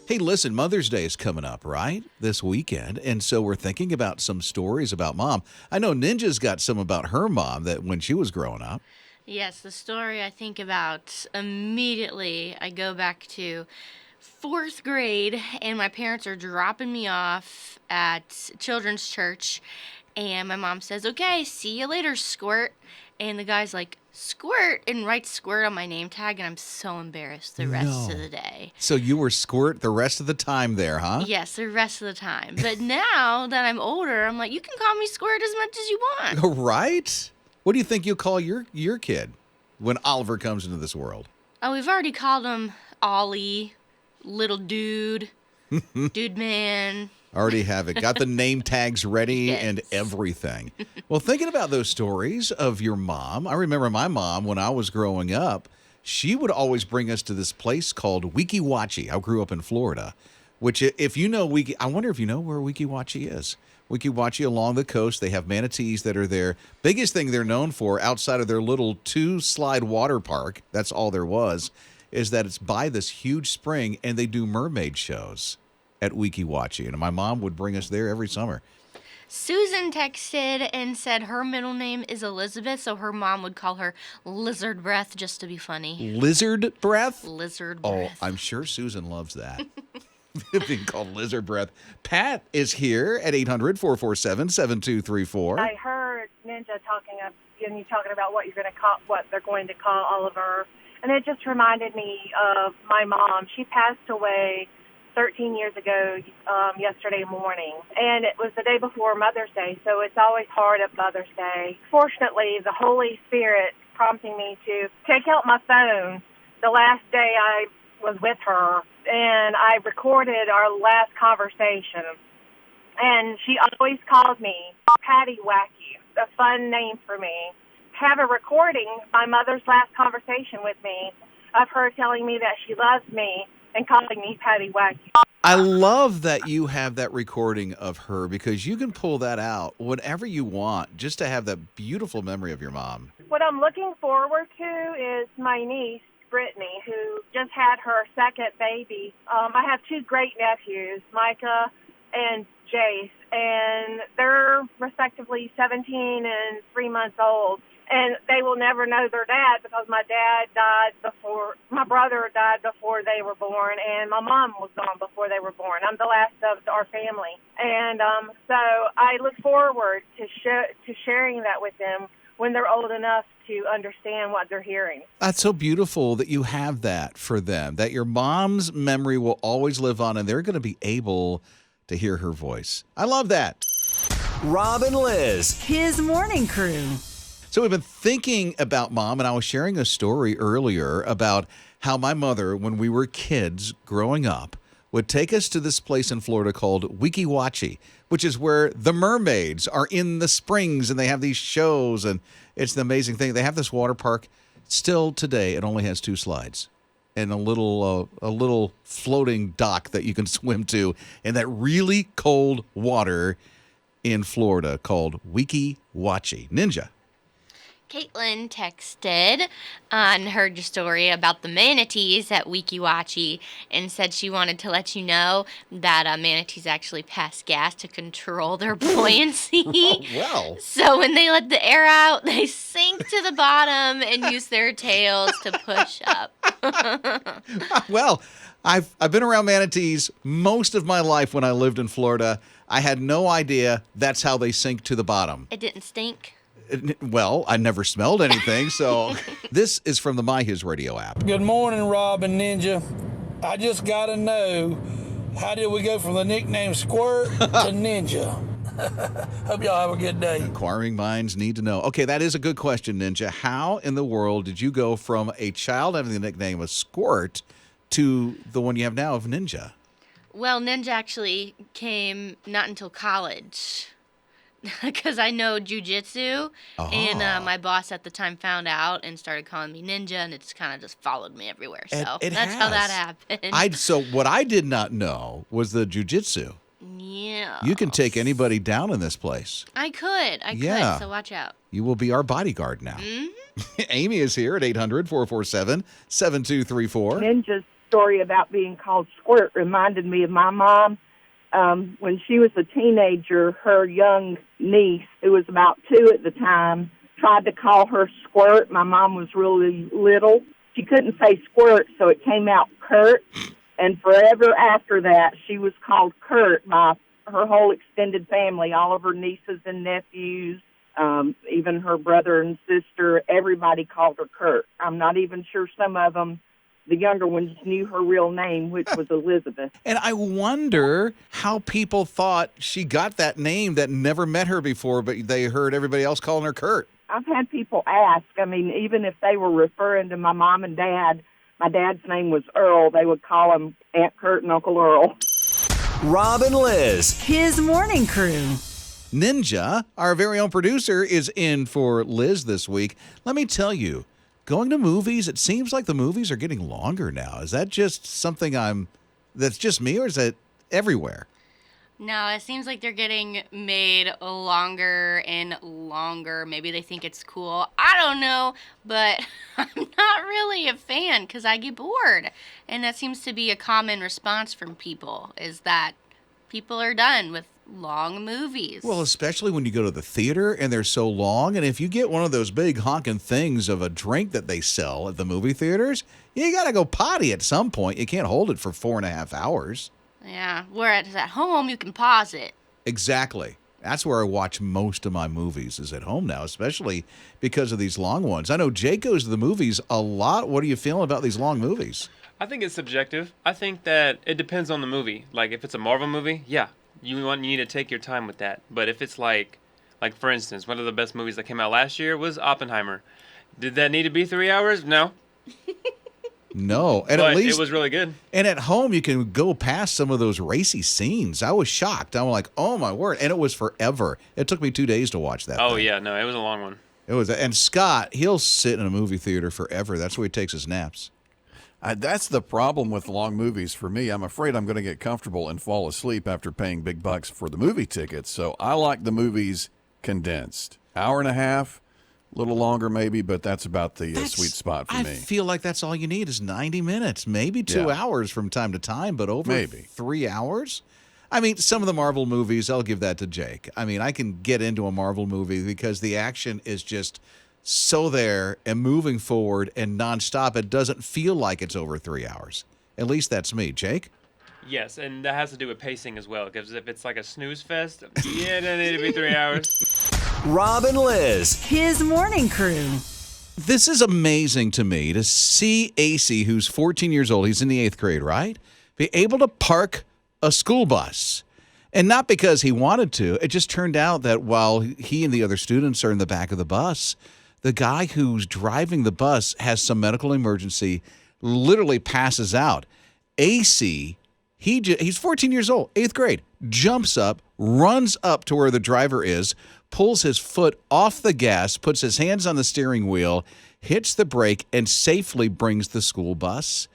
Hey, listen, Mother's Day is coming up, right? This weekend. And so we're thinking about some stories about mom. I know Ninja's got some about her mom that when she was growing up. Yes, the story I think about immediately, I go back to fourth grade, and my parents are dropping me off at children's church, and my mom says, "Okay, see you later, Squirt." And the guy's like, "Squirt," and writes Squirt on my name tag, and I'm so embarrassed the rest of the day. So you were Squirt the rest of the time there, huh? Yes, the rest of the time. But now that I'm older, I'm like, you can call me Squirt as much as you want. Right? What do you think you'll call your kid when Oliver comes into this world? Oh, we've already called him Ollie, Little Dude, Dude Man. Already have it. Got the name tags ready Yes. and everything. Well, thinking about those stories of your mom, I remember my mom when I was growing up, she would always bring us to this place called Weeki Wachee. I grew up in Florida, which if you know I wonder if you know where Weeki Wachee is. Weeki Wachee along the coast, they have manatees that are there. Biggest thing they're known for outside of their little 2-slide water park, that's all there was, is that it's by this huge spring and they do mermaid shows at Weeki Wachee, and my mom would bring us there every summer. Susan texted and said her middle name is Elizabeth, so her mom would call her Lizard Breath just to be funny. Lizard breath? Lizard Oh, Breath. I'm sure Susan loves that. Being called lizard breath. Pat is here at 800-447-7234. I heard Ninja talking about what they're going to call Oliver, and it just reminded me of my mom. She passed away 13 years ago yesterday morning, and it was the day before Mother's Day, so it's always hard at Mother's Day. Fortunately, the Holy Spirit prompting me to take out my phone the last day I was with her, and I recorded our last conversation. And she always called me Patty Wacky, a fun name for me. Have a recording of my mother's last conversation with me of her telling me that she loves me and calling me Patty Wacky. I love that you have that recording of her because you can pull that out whenever you want just to have that beautiful memory of your mom. What I'm looking forward to is my niece, Brittany, who just had her second baby. I have two great nephews, Micah and Jace, and they're respectively 17 and 3 months old. And they will never know their dad because my brother died before they were born, and my mom was gone before they were born. I'm the last of our family. And so I look forward to sharing that with them when they're old enough to understand what they're hearing. That's so beautiful that you have that for them, that your mom's memory will always live on and they're going to be able to hear her voice. I love that. Rob and Lizz. His morning crew. So we've been thinking about mom, and I was sharing a story earlier about how my mother, when we were kids growing up, would take us to this place in Florida called Weeki Wachee, which is where the mermaids are in the springs and they have these shows, and it's an amazing thing. They have this water park. Still today, it only has 2 slides and a little floating dock that you can swim to in that really cold water in Florida called Weeki Wachee. Ninja. Caitlin texted and heard your story about the manatees at Weeki Wachee and said she wanted to let you know that manatees actually pass gas to control their buoyancy. Well. So when they let the air out, they sink to the bottom and use their tails to push up. Well, I've been around manatees most of my life when I lived in Florida. I had no idea that's how they sink to the bottom. It didn't stink. Well, I never smelled anything, so this is from the My HISRadio app. Good morning, Rob and Ninja. I just got to know, how did we go from the nickname Squirt to Ninja? Hope y'all have a good day. Inquiring minds need to know. Okay, that is a good question, Ninja. How in the world did you go from a child having the nickname of Squirt to the one you have now of Ninja? Well, Ninja actually came not until college. Because I know jujitsu, and my boss at the time found out and started calling me Ninja, and it's kind of just followed me everywhere. So that's how that happened. So what I did not know was the jujitsu. Yeah. You can take anybody down in this place. I could. Yeah. So watch out. You will be our bodyguard now. Amy is here at 800-447-7234. Ninja's story about being called Squirt reminded me of my mom. When she was a teenager, her young niece, who was about 2 at the time, tried to call her Squirt. My mom was really little. She couldn't say Squirt, so it came out Kurt. And forever after that, she was called Kurt by her whole extended family, all of her nieces and nephews, even her brother and sister. Everybody called her Kurt. I'm not even sure some of them, the younger ones, knew her real name, which was Elizabeth. And I wonder how people thought she got that name that never met her before, but they heard everybody else calling her Kurt. I've had people ask, I mean, even if they were referring to my mom and dad, my dad's name was Earl, they would call him Aunt Kurt and Uncle Earl. Rob and Lizz. His morning crew. Ninja, our very own producer, is in for Liz this week. Let me tell you, going to movies, it seems like the movies are getting longer now. Is that just something that's just me, or is that everywhere? No, it seems like they're getting made longer and longer. Maybe they think it's cool. I don't know, but I'm not really a fan because I get bored. And that seems to be a common response from people, is that people are done with long movies. Well, especially when you go to the theater and they're so long. And if you get one of those big honking things of a drink that they sell at the movie theaters, you got to go potty at some point. You can't hold it for 4.5 hours. Yeah, whereas at home, you can pause it. Exactly. That's where I watch most of my movies, is at home now, especially because of these long ones. I know Jake goes to the movies a lot. What are you feeling about these long movies? I think it's subjective. I think that it depends on the movie. Like, if it's a Marvel movie, yeah, you need to take your time with that. But if it's like for instance, one of the best movies that came out last year was Oppenheimer. Did that need to be 3 hours? No. No, and but at least it was really good. And at home, you can go past some of those racy scenes. I was shocked. I'm like, oh my word! And it was forever. It took me 2 days to watch that. Oh thing. yeah, no, it was a long one. It was. And Scott, he'll sit in a movie theater forever. That's where he takes his naps. That's the problem with long movies for me. I'm afraid I'm going to get comfortable and fall asleep after paying big bucks for the movie tickets. So I like the movies condensed. Hour and a half, a little longer maybe, but that's about the sweet spot for me. I feel like that's all you need is 90 minutes, maybe 2 hours from time to time, but over 3 hours? I mean, some of the Marvel movies, I'll give that to Jake. I mean, I can get into a Marvel movie because the action is just so there and moving forward and nonstop. It doesn't feel like it's over 3 hours. At least that's me. Jake? Yes, and that has to do with pacing as well, because if it's like a snooze fest, yeah, it doesn't need to be 3 hours. Rob and Lizz. His morning crew. This is amazing to me to see AC, who's 14 years old, he's in the 8th grade, right? Be able to park a school bus. And not because he wanted to. It just turned out that while he and the other students are in the back of the bus, the guy who's driving the bus has some medical emergency, literally passes out. AC, he's 14 years old, 8th grade, jumps up, runs up to where the driver is, pulls his foot off the gas, puts his hands on the steering wheel, hits the brake, and safely brings the school bus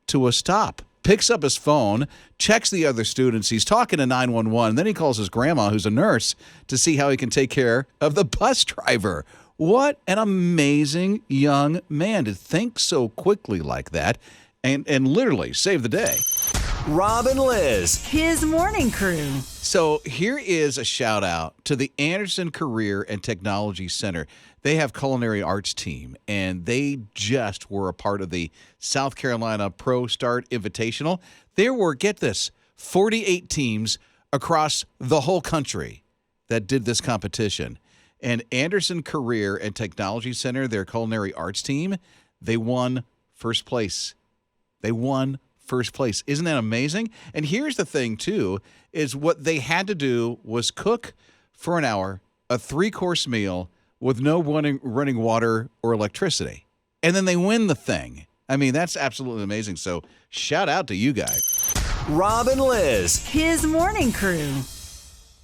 to a stop. Picks up his phone, checks the other students. He's talking to 911. Then he calls his grandma, who's a nurse, to see how he can take care of the bus driver. What an amazing young man to think so quickly like that and literally save the day. Rob and Lizz. His morning crew. So here is a shout out to the Anderson Career and Technology Center. They have culinary arts team, and they just were a part of the South Carolina Pro Start Invitational. There were, get this, 48 teams across the whole country that did this competition. And Anderson Career and Technology Center, their culinary arts team, they won first place. They won first place. Isn't that amazing? And here's the thing, too, is what they had to do was cook for an hour, a 3-course meal with no running water or electricity. And then they win the thing. I mean, that's absolutely amazing. So shout out to you guys. Rob and Lizz. His morning crew.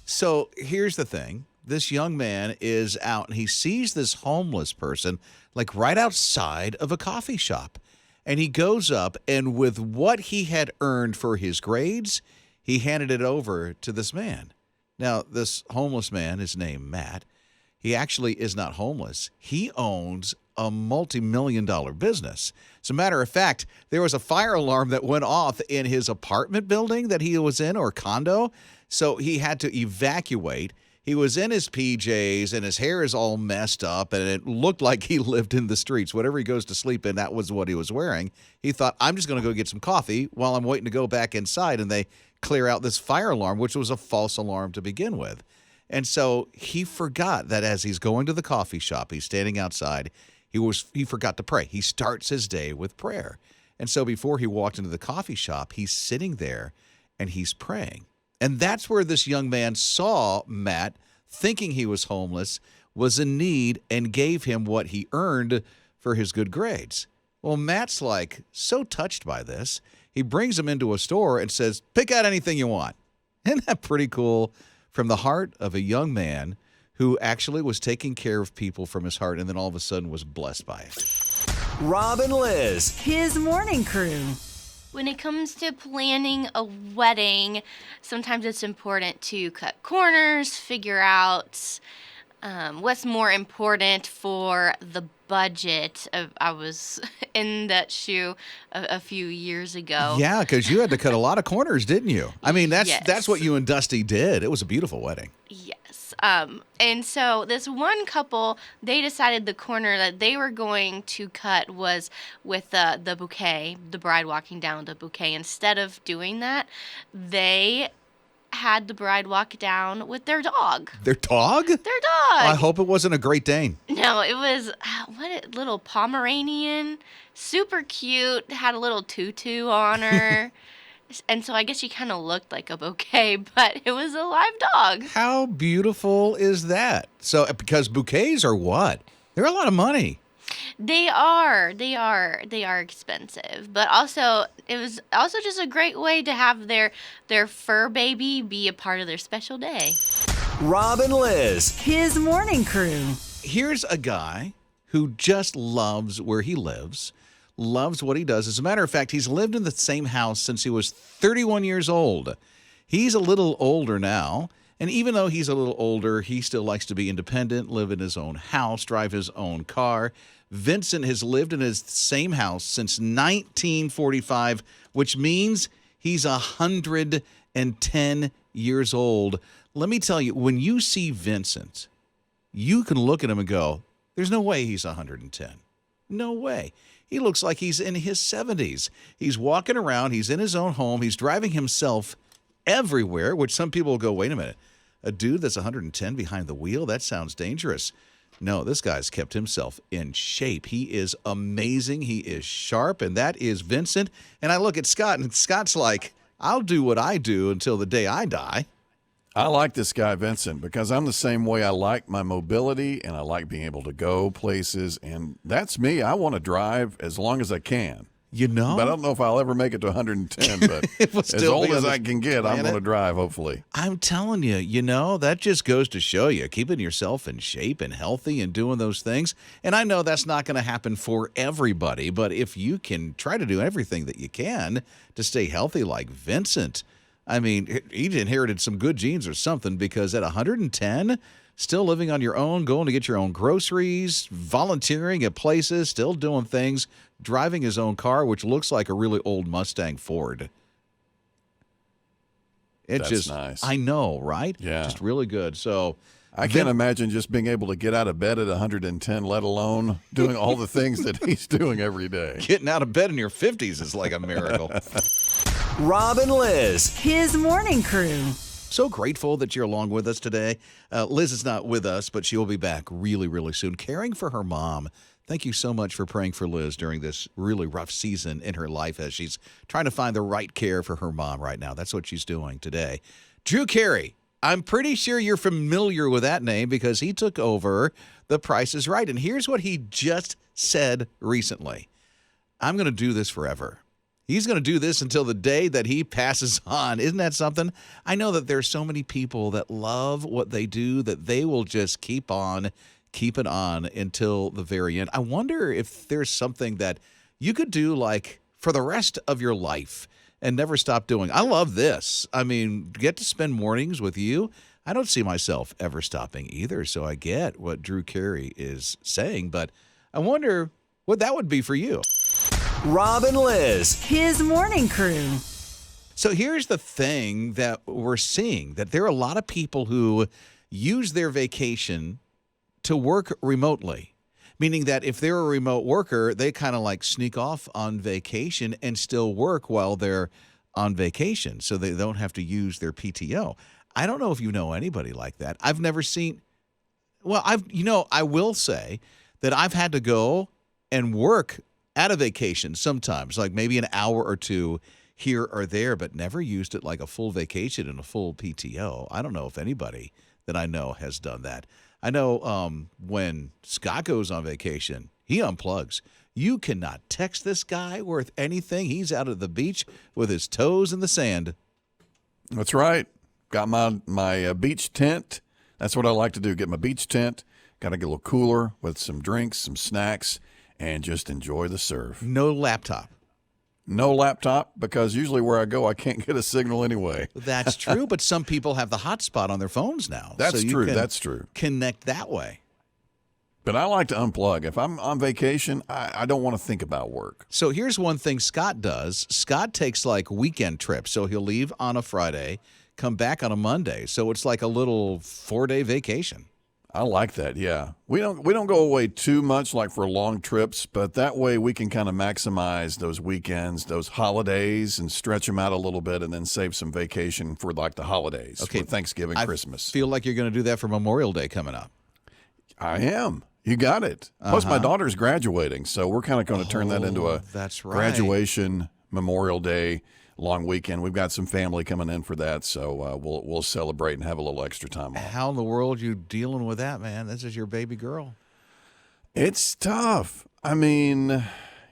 So here's the thing. This young man is out and he sees this homeless person like right outside of a coffee shop. And he goes up and with what he had earned for his grades, he handed it over to this man. Now, this homeless man is named Matt. He actually is not homeless. He owns a multi-million-dollar business. As a matter of fact, there was a fire alarm that went off in his apartment building that he was in, or condo, so he had to evacuate. He was in his PJs, and his hair is all messed up, and it looked like he lived in the streets. Whatever he goes to sleep in, that was what he was wearing. He thought, I'm just going to go get some coffee while I'm waiting to go back inside, and they clear out this fire alarm, which was a false alarm to begin with. And so he forgot that as he's going to the coffee shop, he's standing outside, he forgot to pray. He starts his day with prayer. And so before he walked into the coffee shop, he's sitting there and he's praying. And that's where this young man saw Matt, thinking he was homeless, was in need, and gave him what he earned for his good grades. Well, Matt's like so touched by this, he brings him into a store and says, pick out anything you want. Isn't that pretty cool? From the heart of a young man who actually was taking care of people from his heart and then all of a sudden was blessed by it. Rob and Lizz. His morning crew. When it comes to planning a wedding, sometimes it's important to cut corners, figure out what's more important for the budget. I was in that shoe a few years ago. Yeah, because you had to cut a lot of corners, didn't you? I mean, that's Yes. what you and Dusty did. It was a beautiful wedding. Yes. And so this one couple, they decided the corner that they were going to cut was with the bouquet, the bride walking down with the bouquet. Instead of doing that, they had the bride walk down with their dog. Their dog? Their dog. I hope it wasn't a Great Dane. No, it was little Pomeranian, super cute, had a little tutu on her. And so I guess she kind of looked like a bouquet, but it was a live dog. How beautiful is that? So, because bouquets are what? They're a lot of money. They are expensive, but also it was also just a great way to have their fur baby be a part of their special day. Rob and Lizz. His morning crew. Here's a guy who just loves where he lives, loves what he does. As a matter of fact, he's lived in the same house since he was 31 years old. He's a little older now, and even though he's a little older, he still likes to be independent, live in his own house, drive his own car. Vincent has lived in his same house since 1945, which means he's 110 years old. Let me tell you, when you see Vincent, you can look at him and go, there's no way he's 110. No way. He looks like he's in his 70s. He's walking around. He's in his own home. He's driving himself everywhere, which some people will go, wait a minute. A dude that's 110 behind the wheel? That sounds dangerous. No, this guy's kept himself in shape. He is amazing. He is sharp, and that is Vincent. And I look at Scott, and Scott's like, I'll do what I do until the day I die. I like this guy, Vincent, because I'm the same way. I like my mobility, and I like being able to go places, and that's me. I want to drive as long as I can. You know? But I don't know if I'll ever make it to 110, but as old as I can get, I'm going to drive, hopefully. I'm telling you, that just goes to show you, keeping yourself in shape and healthy and doing those things. And I know that's not going to happen for everybody, but if you can try to do everything that you can to stay healthy like Vincent, I mean, he inherited some good genes or something, because at 110, still living on your own, going to get your own groceries, volunteering at places, still doing things, driving his own car, which looks like a really old Mustang Ford. That's nice. I know, right? Yeah. Just really good. So I can't imagine just being able to get out of bed at 110, let alone doing all the things that he's doing every day. Getting out of bed in your 50s is like a miracle. Rob and Lizz. His morning crew. So grateful that you're along with us today. Liz is not with us, but she will be back really, really soon, caring for her mom. Thank you so much for praying for Liz during this really rough season in her life as she's trying to find the right care for her mom right now. That's what she's doing today. Drew Carey, I'm pretty sure you're familiar with that name because he took over The Price is Right. And here's what he just said recently. I'm going to do this forever. He's going to do this until the day that he passes on. Isn't that something? I know that there's so many people that love what they do that they will just keep it on until the very end. I wonder if there's something that you could do like for the rest of your life and never stop doing. I love this. I mean, get to spend mornings with you. I don't see myself ever stopping either, so I get what Drew Carey is saying, but I wonder what that would be for you. Rob and Lizz. His morning crew. So here's the thing that we're seeing, that there are a lot of people who use their vacation to work remotely, meaning that if they're a remote worker, they kind of like sneak off on vacation and still work while they're on vacation, so they don't have to use their PTO. I don't know if you know anybody like that. I've never seen. Well, I will say that I've had to go and work at a vacation sometimes, like maybe an hour or two here or there, but never used it like a full vacation and a full PTO. I don't know if anybody that I know has done that. I know when Scott goes on vacation, he unplugs. You cannot text this guy worth anything. He's out at the beach with his toes in the sand. That's right. Got my beach tent. That's what I like to do. Get my beach tent. Got to get a little cooler with some drinks, some snacks, and just enjoy the surf. No laptop. No laptop, because usually where I go, I can't get a signal anyway. That's true, but some people have the hotspot on their phones now. That's so you true. can That's true. Connect that way. But I like to unplug. If I'm on vacation, I don't want to think about work. So here's one thing Scott does. Scott takes like weekend trips. So he'll leave on a Friday, come back on a Monday. So it's like a little 4-day vacation. I like that. Yeah. We don't go away too much like for long trips, but that way we can kind of maximize those weekends, those holidays, and stretch them out a little bit and then save some vacation for like the holidays. Okay. For Thanksgiving, Christmas. I feel like you're going to do that for Memorial Day coming up. I am. You got it. Plus, my daughter's graduating, so we're kind of going to turn that into a that's right. graduation, Memorial Day, long weekend. We've got some family coming in for that, so we'll celebrate and have a little extra time off. How in the world are you dealing with that, man? This is your baby girl. It's tough. I mean,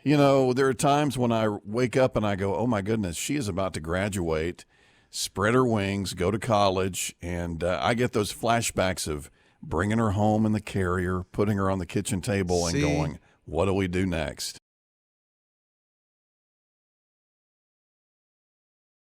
you know, there are times when I wake up and I go, oh, my goodness, she is about to graduate, spread her wings, go to college, and I get those flashbacks of bringing her home in the carrier, putting her on the kitchen table, and going, what do we do next?